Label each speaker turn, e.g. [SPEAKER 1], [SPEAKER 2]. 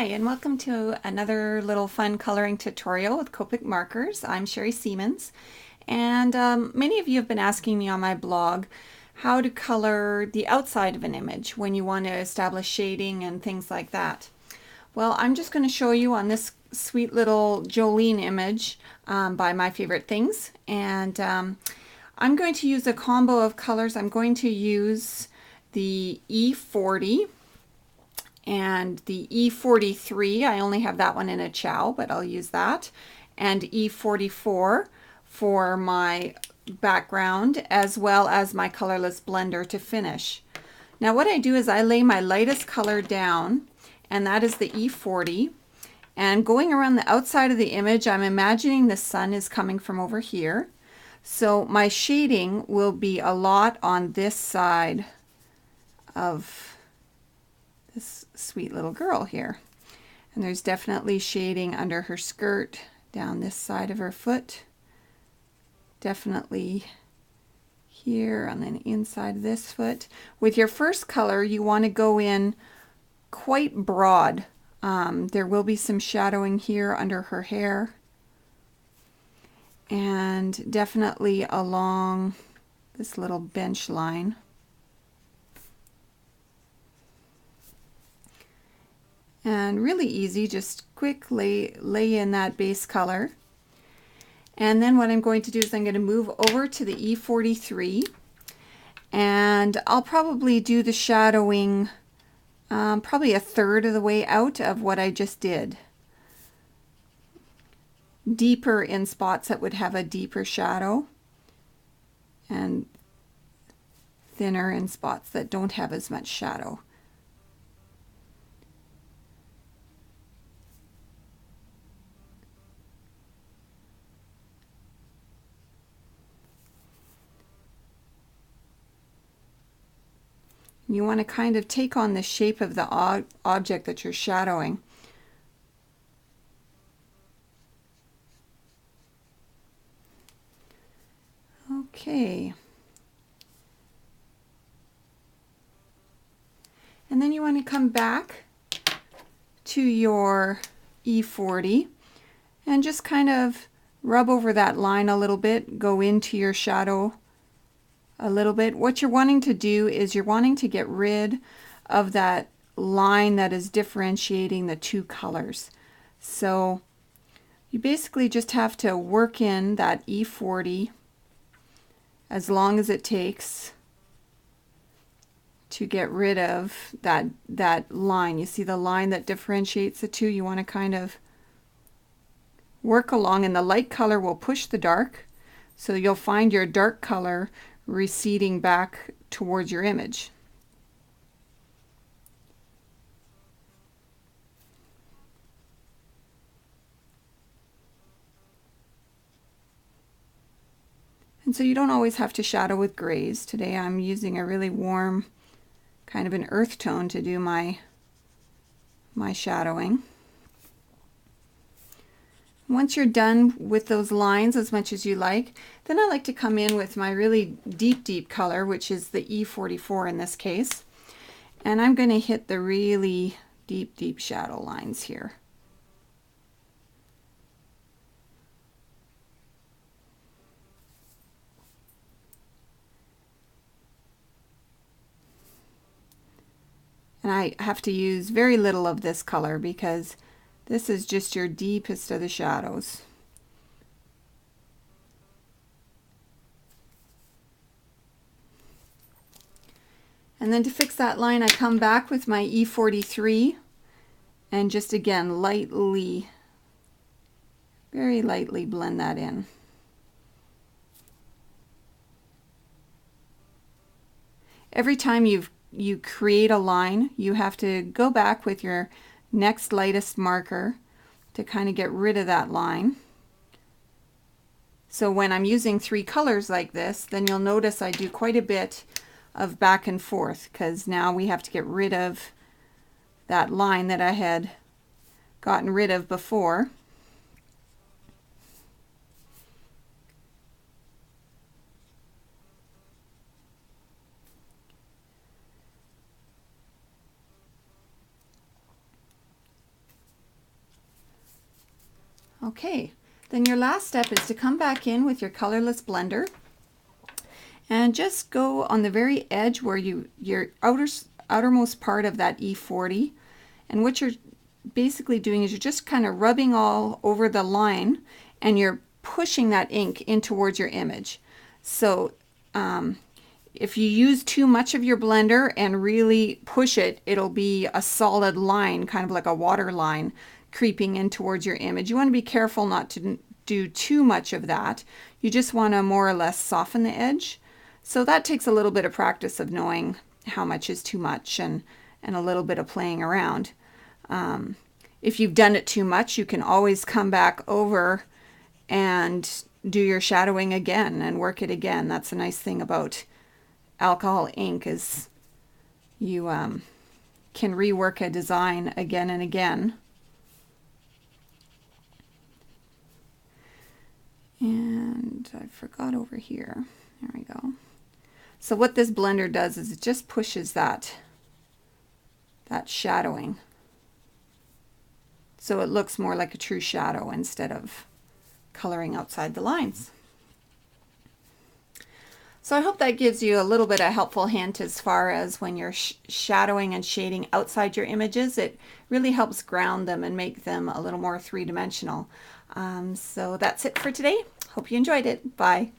[SPEAKER 1] Hi, and welcome to another little fun coloring tutorial with Copic markers. I'm Sherrie Siemens, and many of you have been asking me on my blog how to color the outside of an image when you want to establish shading and things like that. Well, I'm just going to show you on this sweet little Jolene image by My Favorite Things, and I'm going to use a combo of colors. I'm going to use the E40 and the E43. I only have that one in a chow, but I'll use that, and E44 for my background, as well as my colorless blender to finish. Now what I do is I lay my lightest color down, and that is the E40, and going around the outside of the image, I'm imagining the sun is coming from over here, so my shading will be a lot on this side of this sweet little girl here. And there's definitely shading under her skirt, down this side of her foot, definitely here on the inside of this foot. With your first color, you want to go in quite broad. There will be some shadowing here under her hair, and definitely along this little bench line. And really easy, just quick lay in that base color. And then what I'm going to do is I'm going to move over to the E43, and I'll probably do the shadowing probably a third of the way out of what I just did. Deeper in spots that would have a deeper shadow, and thinner in spots that don't have as much shadow. You want to kind of take on the shape of the object that you're shadowing. Okay. And then you want to come back to your E40 and just kind of rub over that line a little bit, go into your shadow a little bit. What you're wanting to do is you're wanting to get rid of that line that is differentiating the two colors. So you basically just have to work in that E40 as long as it takes to get rid of that line. You see the line that differentiates the two? You want to kind of work along, and the light color will push the dark, so you'll find your dark color receding back towards your image. And so you don't always have to shadow with grays. Today I'm using a really warm kind of an earth tone to do my shadowing. Once you're done with those lines as much as you like, then I like to come in with my really deep color, which is the E44 in this case. And I'm going to hit the really deep shadow lines here. And I have to use very little of this color because this is just your deepest of the shadows. And then to fix that line, I come back with my E43 and just again lightly, very lightly blend that in. Every time you create a line, you have to go back with your next lightest marker to kind of get rid of that line. So when I'm using three colors like this, then you'll notice I do quite a bit of back and forth, because now we have to get rid of that line that I had gotten rid of before. Okay, then your last step is to come back in with your colorless blender and just go on the very edge where your outermost part of that E40. And what you're basically doing is you're just kind of rubbing all over the line and you're pushing that ink in towards your image. So if you use too much of your blender and really push it, it'll be a solid line, kind of like a water line, creeping in towards your image. You want to be careful not to do too much of that. You just want to more or less soften the edge. So that takes a little bit of practice of knowing how much is too much and a little bit of playing around. If you've done it too much, you can always come back over and do your shadowing again and work it again. That's a nice thing about alcohol ink, is you can rework a design again and again. And I forgot over here. There we go. So what this blender does is it just pushes that shadowing, so it looks more like a true shadow instead of coloring outside the lines. So I hope that gives you a little bit of helpful hint as far as when you're shadowing and shading outside your images. It really helps ground them and make them a little more three-dimensional. So that's it for today. Hope you enjoyed it. Bye.